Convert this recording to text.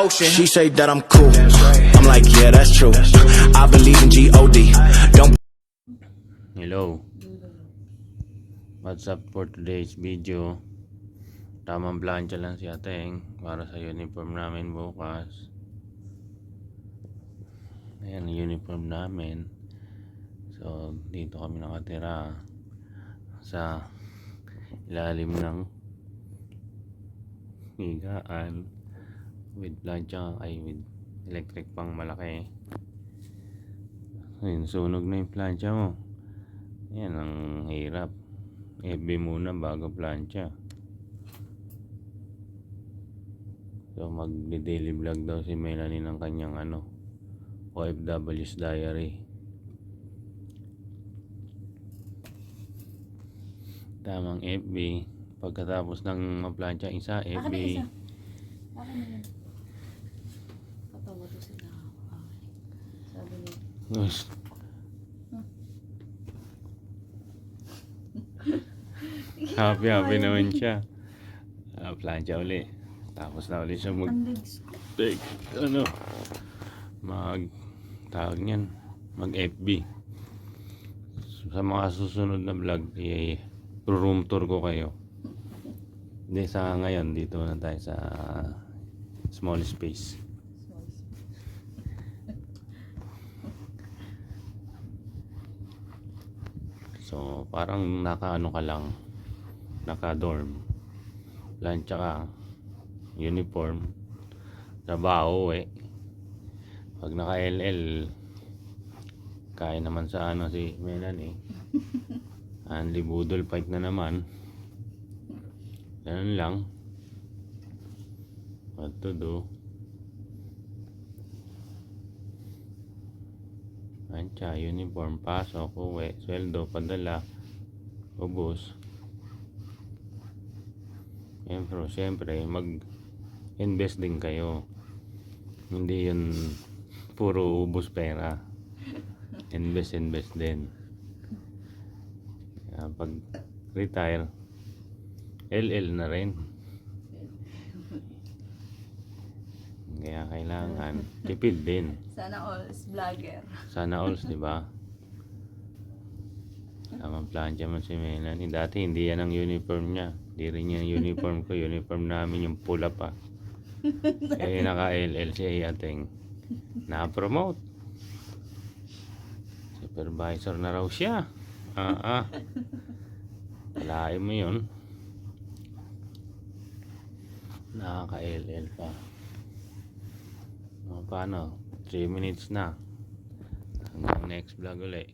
ocean. She say that I'm cool. I'm like, yeah, that's true. I believe in G-O-D. Don't. Hello. What's up for today's video? Tamang plancha lang si Ateng para sa uniform namin bukas. Ayan ang uniform namin. So dito kami nakatira sa ilalim ng higaan with plancha, ay with electric pang malaki. Ayun, sunog na yung plancha mo. Yan ang hirap. FB muna bago plancha. So mag-daily vlog daw si Melanie ng kanyang OFW's diary. Tamang FB. Pagkatapos ng maplancha isa, FB. Akin na yun. Katawa to sila. Sabi niya. Happy naman siya. Plancha uli. Tapos na uli siya tawag niyan, mag FB. Sa mga susunod na vlog, room tour ko kayo. Hindi, sa ngayon dito na tayo sa small space. So parang naka ka lang, naka dorm, plancha ka, uniform, trabaho pag naka LL kaya naman sa si Melanie. Anli budol fight na naman. Ganun lang. What to do? Plancha, uniform, pasok, uwi, sweldo, padala, ubos. Siyempre mag-invest din kayo. Hindi yun puro ubos pera. Invest din. Pag retire, LL na rin. Kaya kailangan tipid din. Sana all is vlogger. Sana all, di ba? Tamang plancha mo si Melanie. Dati hindi yan ang uniform niya. Hindi rin yan uniform ko. Uniform namin yung pula pa. Naka LL siya Ateng. Na-promote. Supervisor na raw siya. Walain mo yun. Nakaka-LL pa. Paano? 3 minutes na. Hanggang next vlog ulit.